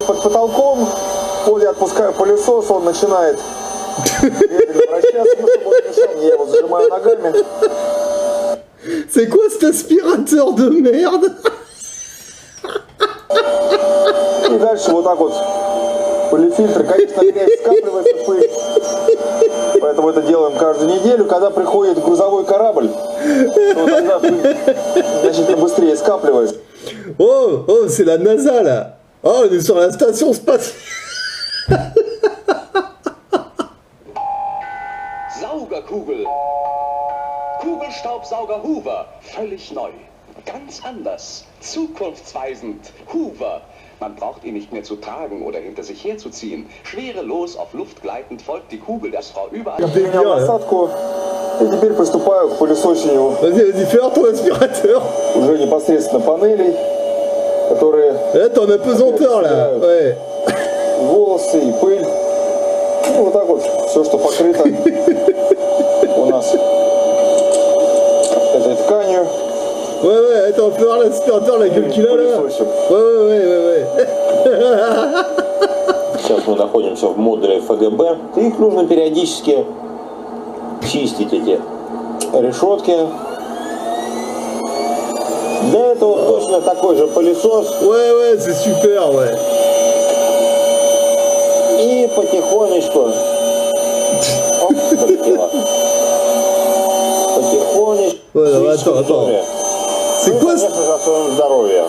Под потолком, Коля отпускаю пылесос, он начинает вращаться, чтобы он мешал мне, я его зажимаю ногами. C'est quoi cet aspirateur de merde? И дальше вот так вот пылефильтр, конечно, грязь скапливается, пыль. Поэтому это делаем каждую неделю. Когда приходит грузовой корабль, то тогда пыль значительно быстрее скапливается. Oh, c'est la NASA là. Oh, on est sur la station spatiale. Saugerkugel. Kugelstaubsauger Hoover. Völlig neu. Ganz anders. Zukunftsweisend. Hoover. Man braucht ihn nicht mehr zu tragen oder hinter sich herzuziehen. Schwerelos auf Luft gleitend folgt die Kugel der Frau überall. Я применял насадку и теперь приступаю к пылесосению. Vas-y, fais ton aspirateur. Уже непосредственно панелей, которые... Là, t'en as pesanteur là. Ouais. Волосы и пыль. Ну, вот так вот все, что покрыто у нас этой тканью. Ouais, attends, on peut voir l'aspirateur, la gueule qu'il a là. Ouais. Сейчас мы находимся в модуле ФГБ. Их нужно периодически чистить, эти решетки. Для этого точно такой же пылесос. Ouais, c'est super, ouais. И потихонечку. Оп, полетело. Потихонечку. Ouais, attends. C'est quoi, за своим здоровьем.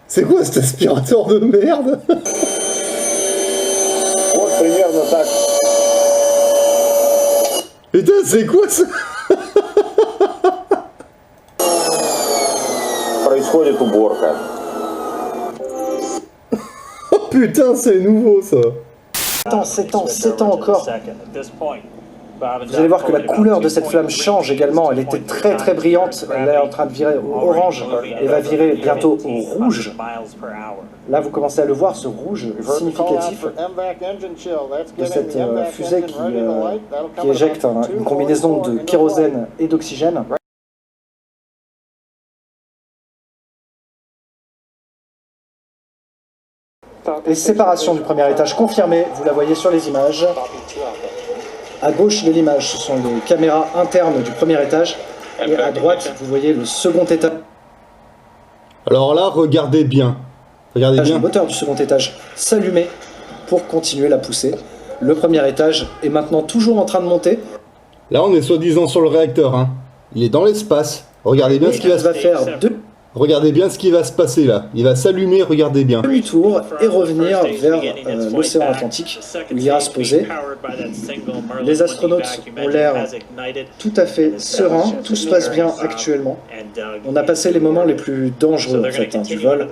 C'est quoi cet aspirateur de merde? Вот примерно так. Putain, c'est quoi ça? Происходит уборка. Oh putain, c'est nouveau ça. 7 ans encore. Vous allez voir que la couleur de cette flamme change également. Elle était très très brillante. Elle est en train de virer au orange et va virer bientôt au rouge. Là, vous commencez à le voir, ce rouge significatif de cette fusée qui éjecte une combinaison de kérosène et d'oxygène. Et séparation du premier étage confirmée, vous la voyez sur les images. À gauche de l'image, ce sont les caméras internes du premier étage. Et à droite, vous voyez le second étage. Alors là, regardez bien. Regardez bien. Le moteur du second étage s'allumait pour continuer la poussée. Le premier étage est maintenant toujours en train de monter. Là, on est soi-disant sur le réacteur. Hein. Il est dans l'espace. Regardez bien ce qu'il va se faire. Regardez bien ce qui va se passer là. Il va s'allumer, regardez bien. Demi-tour et revenir vers l'océan Atlantique où il ira se poser. Les astronautes ont l'air tout à fait sereins. Tout se passe bien actuellement. On a passé les moments les plus dangereux en fait, du vol.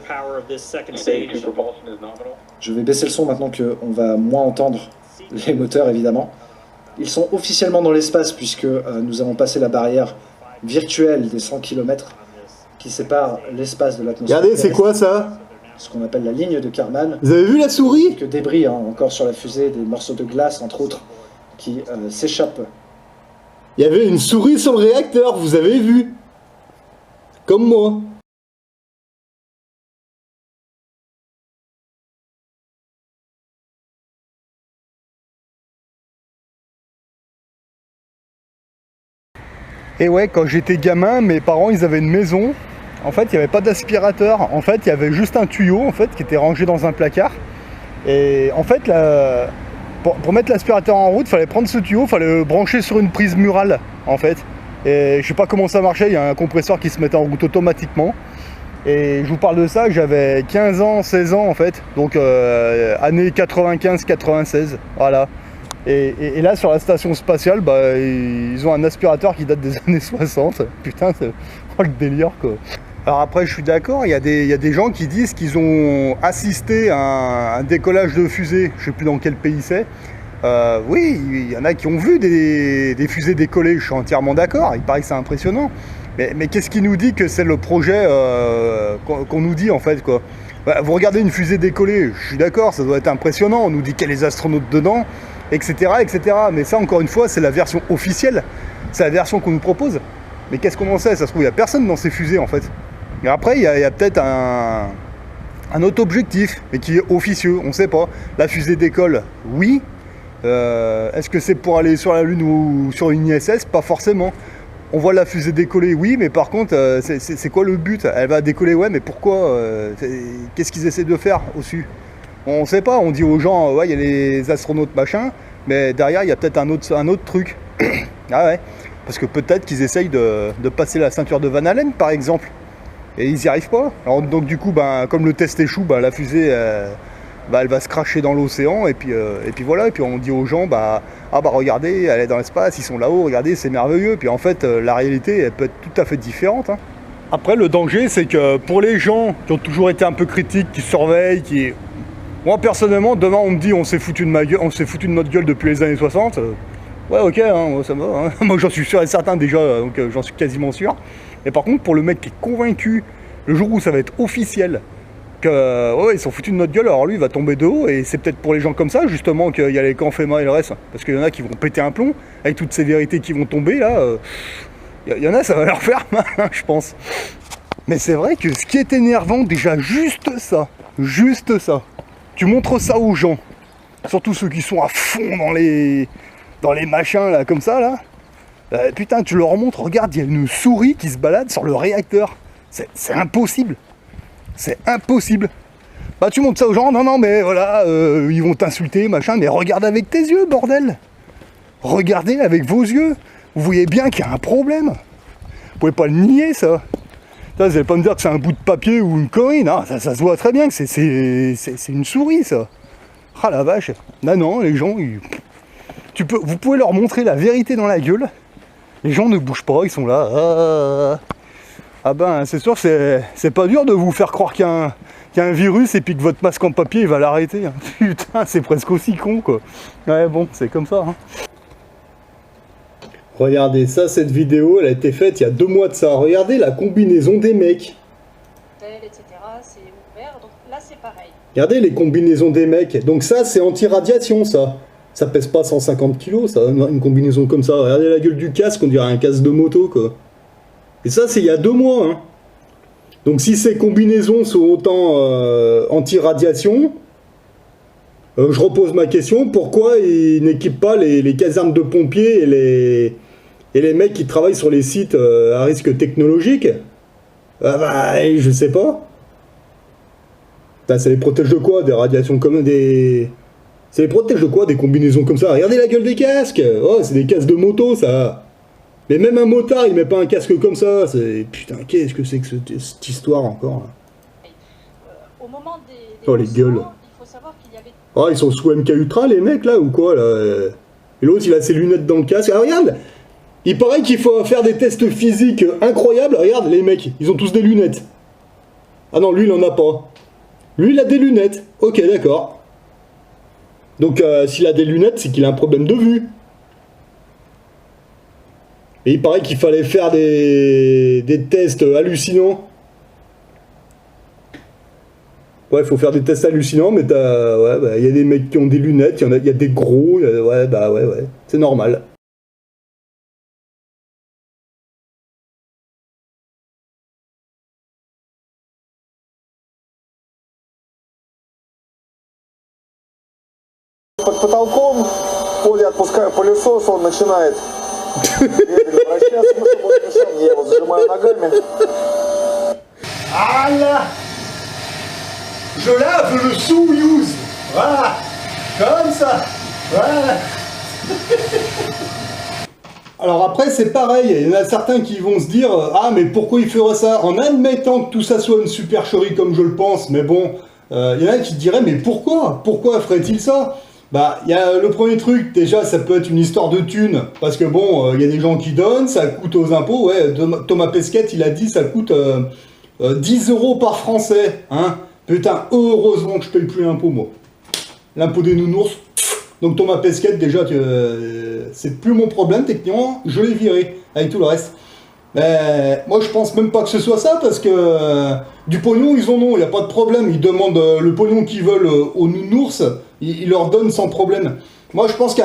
Je vais baisser le son maintenant qu'on va moins entendre les moteurs évidemment. Ils sont officiellement dans l'espace puisque nous avons passé la barrière virtuelle des 100 km qui sépare l'espace de l'atmosphère. Regardez, c'est quoi ça? Ce qu'on appelle la ligne de Kármán. Vous avez vu la souris? Quelques débris encore sur la fusée, des morceaux de glace entre autres qui s'échappent. Il y avait une souris sur le réacteur, vous avez vu? Comme moi. Et ouais, quand j'étais gamin, mes parents ils avaient une maison. En fait, il n'y avait pas d'aspirateur. En fait, il y avait juste un tuyau en fait qui était rangé dans un placard. Et en fait, pour mettre l'aspirateur en route, il fallait prendre ce tuyau, il fallait le brancher sur une prise murale en fait. Et je sais pas comment ça marchait. Il y a un compresseur qui se mettait en route automatiquement. Et je vous parle de ça, j'avais 15 ans, 16 ans en fait. Donc année 95-96, voilà. Et là, sur la station spatiale, bah, ils ont un aspirateur qui date des années 60. Putain, c'est le délire, quoi. Alors après, je suis d'accord, il y a des gens qui disent qu'ils ont assisté à un décollage de fusée. Je sais plus dans quel pays c'est. Oui, il y en a qui ont vu des fusées décoller. Je suis entièrement d'accord, il paraît que c'est impressionnant. Mais qu'est-ce qui nous dit que c'est le projet qu'on nous dit, en fait, quoi. Bah, vous regardez une fusée décoller, je suis d'accord, ça doit être impressionnant. On nous dit qu'il y a les astronautes dedans, etc., etc. Mais ça, encore une fois, c'est la version officielle. C'est la version qu'on nous propose. Mais qu'est-ce qu'on en sait? Ça se trouve, il n'y a personne dans ces fusées, en fait. Et après, il y a peut-être un autre objectif, mais qui est officieux, on sait pas. La fusée décolle, oui. Est-ce que c'est pour aller sur la Lune ou sur une ISS? Pas forcément. On voit la fusée décoller, oui, mais par contre, c'est quoi le but? Elle va décoller, ouais, mais pourquoi? Qu'est-ce qu'ils essaient de faire au-dessus? On sait pas, on dit aux gens, ouais, il y a les astronautes machin, mais derrière, il y a peut-être un autre truc. Ah ouais, parce que peut-être qu'ils essayent de passer la ceinture de Van Allen, par exemple. Et ils n'y arrivent pas. Alors, donc du coup, comme le test échoue, la fusée, elle va se cracher dans l'océan. Et puis voilà. Et puis on dit aux gens, regardez, elle est dans l'espace, ils sont là-haut, regardez, c'est merveilleux. Puis en fait, la réalité, elle peut être tout à fait différente. Hein. Après, le danger, c'est que pour les gens qui ont toujours été un peu critiques, qui surveillent, moi, personnellement, demain, on me dit, on s'est foutu de notre gueule depuis les années 60. Ouais, ok, hein, ça va. Hein. Moi, j'en suis sûr et certain déjà, donc j'en suis quasiment sûr. Et par contre, pour le mec qui est convaincu, le jour où ça va être officiel, que ouais, ils sont foutus de notre gueule, alors lui, il va tomber de haut. Et c'est peut-être pour les gens comme ça, justement, qu'il y a les camps FEMA et le reste. Parce qu'il y en a qui vont péter un plomb, avec toutes ces vérités qui vont tomber, là. Il y en a, ça va leur faire mal, je pense. Mais c'est vrai que ce qui est énervant, déjà, juste ça. Tu montres ça aux gens, surtout ceux qui sont à fond dans les machins là comme ça là. Putain, tu leur montres, regarde, il y a une souris qui se balade sur le réacteur. C'est impossible. C'est impossible. Tu montres ça aux gens, non mais voilà, ils vont t'insulter, machin, mais regarde avec tes yeux, bordel. Regardez avec vos yeux. Vous voyez bien qu'il y a un problème. Vous pouvez pas le nier ça. Vous allez pas me dire que c'est un bout de papier ou une connerie, non, ça se voit très bien que c'est une souris ça. Ah la vache. Non, les gens, vous pouvez leur montrer la vérité dans la gueule. Les gens ne bougent pas, ils sont là. C'est sûr, c'est pas dur de vous faire croire qu'il y a un virus et puis que votre masque en papier il va l'arrêter. Hein. Putain, c'est presque aussi con quoi. Ouais bon, c'est comme ça. Hein. Regardez ça, cette vidéo, elle a été faite il y a 2 mois de ça. Regardez la combinaison des mecs. Etc. C'est ouvert, donc là c'est pareil. Regardez les combinaisons des mecs. Donc ça, c'est anti-radiation, ça. Ça pèse pas 150 kilos, ça, une combinaison comme ça. Regardez la gueule du casque, on dirait un casque de moto, quoi. Et ça, c'est il y a 2 mois, hein. Donc si ces combinaisons sont autant anti-radiation, je repose ma question, pourquoi ils n'équipent pas les casernes de pompiers et les mecs qui travaillent sur les sites à risque technologique? Je sais pas. Ça les protège de quoi? Des radiations comme des... Ça les protège de quoi? Des combinaisons comme ça? Regardez la gueule des casques. Oh, c'est des casques de moto, ça. Mais même un motard, il met pas un casque comme ça. Putain, qu'est-ce que c'est que cette histoire encore là? Au moment des oh, les gueules. Il faut savoir qu'il y avait... Oh, ils sont sous MK Ultra, les mecs, là, ou quoi, là? Et l'autre, il a ses lunettes dans le casque. Ah, regarde! Il paraît qu'il faut faire des tests physiques incroyables. Regarde, les mecs, ils ont tous des lunettes. Ah non, lui, il en a pas. Lui, il a des lunettes. Ok, d'accord. Donc, s'il a des lunettes, c'est qu'il a un problème de vue. Et il paraît qu'il fallait faire des tests hallucinants. Ouais, il faut faire des tests hallucinants, mais il y a des mecs qui ont des lunettes, il y a des gros, ouais, c'est normal. Под потолком, в поле отпускаю пылесос, он начинает медленно вращаться, чтобы он мешал мне, я его зажимаю ногами. Voilà. Je lave le Soyouz. Voilà. Comme ça. Voilà. Alors après, c'est pareil. Il y en a certains qui vont se dire « Ah, mais pourquoi il ferait ça ?» En admettant que tout ça soit une supercherie comme je le pense, mais bon, il y en a qui diraient « Mais pourquoi? Pourquoi ferait-il ça ?» Il y a le premier truc, déjà, ça peut être une histoire de thunes, parce que bon, il y a des gens qui donnent, ça coûte aux impôts, ouais, Thomas Pesquet, il a dit, ça coûte 10 € par Français, hein. Putain, heureusement que je paye plus l'impôt, moi. L'impôt des nounours. Donc Thomas Pesquet, déjà, c'est plus mon problème, techniquement, je l'ai viré, avec tout le reste. Mais moi, je pense même pas que ce soit ça, parce que du pognon, ils en ont, il n'y a pas de problème. Ils demandent le pognon qu'ils veulent aux nounours, ils leur donnent sans problème. Moi, je pense que,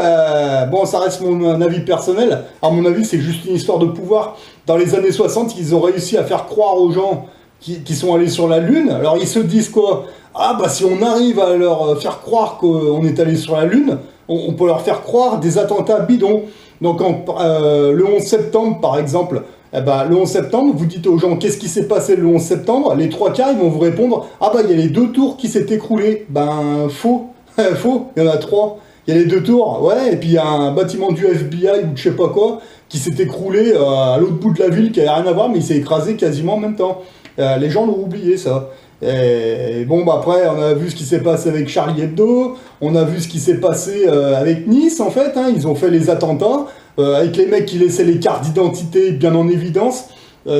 bon, ça reste mon avis personnel, à mon avis, c'est juste une histoire de pouvoir. Dans les années 60, ils ont réussi à faire croire aux gens qui sont allés sur la Lune. Alors ils se disent quoi? Ah bah si on arrive à leur faire croire qu'on est allé sur la Lune, on peut leur faire croire des attentats bidons. Donc le 11 septembre par exemple, eh ben, le 11 septembre, vous dites aux gens qu'est-ce qui s'est passé le 11 septembre, les 3/4 ils vont vous répondre ah bah il y a les 2 tours qui s'est écroulé. Ben faux, faux, il y en a 3. Il y a les 2 tours, ouais, et puis il y a un bâtiment du FBI ou je sais pas quoi qui s'est écroulé à l'autre bout de la ville qui avait rien à voir, mais il s'est écrasé quasiment en même temps. Les gens l'ont oublié ça. Et bon, bah après, on a vu ce qui s'est passé avec Charlie Hebdo, on a vu ce qui s'est passé avec Nice en fait, hein, ils ont fait les attentats, avec les mecs qui laissaient les cartes d'identité bien en évidence.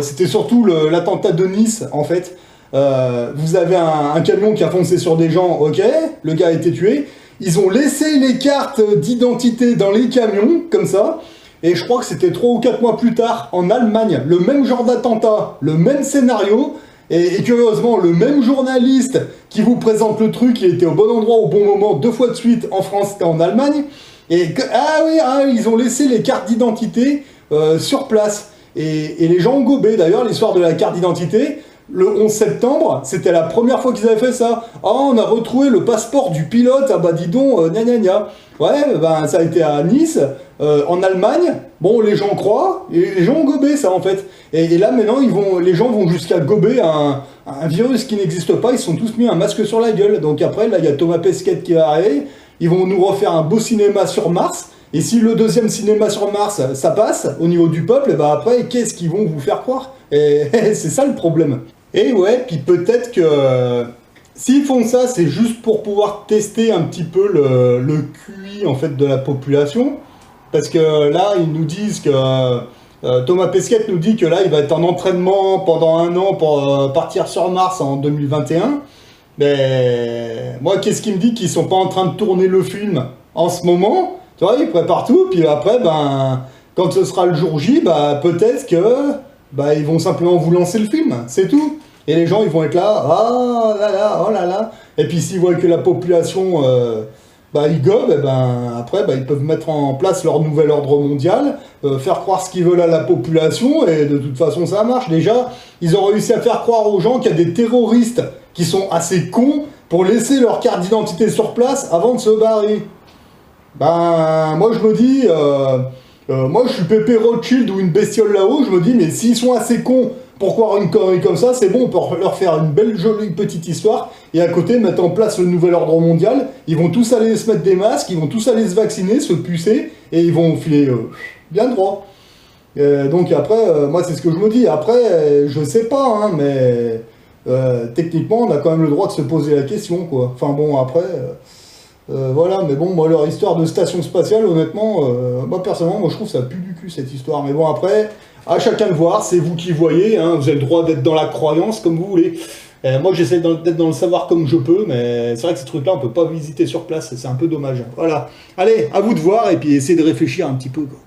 C'était surtout l'attentat de Nice en fait. Vous avez un camion qui a foncé sur des gens, ok, le gars a été tué. Ils ont laissé les cartes d'identité dans les camions, comme ça, et je crois que c'était 3 ou 4 mois plus tard, en Allemagne, le même genre d'attentat, le même scénario, et curieusement, le même journaliste qui vous présente le truc, il était au bon endroit au bon moment 2 fois de suite en France et en Allemagne, et ils ont laissé les cartes d'identité sur place, et les gens ont gobé, d'ailleurs, l'histoire de la carte d'identité. Le 11 septembre, c'était la première fois qu'ils avaient fait ça. Oh, on a retrouvé le passeport du pilote, ah bah dis donc, gna gna gna. Ouais, ben ça a été à Nice, en Allemagne. Bon, les gens croient, et les gens ont gobé ça en fait. Et là maintenant, les gens vont jusqu'à gober un virus qui n'existe pas, ils se sont tous mis un masque sur la gueule. Donc après, là, il y a Thomas Pesquet qui va arriver, ils vont nous refaire un beau cinéma sur Mars. Et si le deuxième cinéma sur Mars, ça passe, au niveau du peuple, et bah après, qu'est-ce qu'ils vont vous faire croire? Et c'est ça le problème. Et ouais, puis peut-être que s'ils font ça, c'est juste pour pouvoir tester un petit peu le QI en fait de la population. Parce que là, ils nous disent que Thomas Pesquet nous dit que là, il va être en entraînement pendant 1 an pour partir sur Mars en 2021. Mais moi, qu'est-ce qui me dit qu'ils sont pas en train de tourner le film en ce moment? Tu vois, ils préparent tout, puis après, ben, quand ce sera le jour J, bah, peut-être que bah, ils vont simplement vous lancer le film, c'est tout. Et les gens, ils vont être là, ah là là, oh là là. Et puis s'ils voient que la population, bah, ils gobent, et ben, après, bah, ils peuvent mettre en place leur nouvel ordre mondial, faire croire ce qu'ils veulent à la population, et de toute façon, ça marche. Déjà, ils ont réussi à faire croire aux gens qu'il y a des terroristes qui sont assez cons pour laisser leur carte d'identité sur place avant de se barrer. Ben, moi je me dis, moi je suis Pépé Rothschild ou une bestiole là-haut, je me dis, mais s'ils sont assez cons pour croire une connerie comme ça, c'est bon, on peut leur faire une belle jolie petite histoire, et à côté mettre en place le nouvel ordre mondial, ils vont tous aller se mettre des masques, ils vont tous aller se vacciner, se pucer, et ils vont filer bien droit. Donc après, moi c'est ce que je me dis, après, je sais pas, hein, mais techniquement on a quand même le droit de se poser la question, quoi. Enfin bon, après... voilà, mais bon, moi, leur histoire de station spatiale, honnêtement, moi, personnellement, moi, je trouve ça pue du cul, cette histoire. Mais bon, après, à chacun de voir, c'est vous qui voyez, hein, vous avez le droit d'être dans la croyance comme vous voulez. Moi, j'essaie d'être dans le savoir comme je peux, mais c'est vrai que ces trucs-là, on peut pas visiter sur place, c'est un peu dommage. Voilà. Allez, à vous de voir, et puis essayez de réfléchir un petit peu, quoi.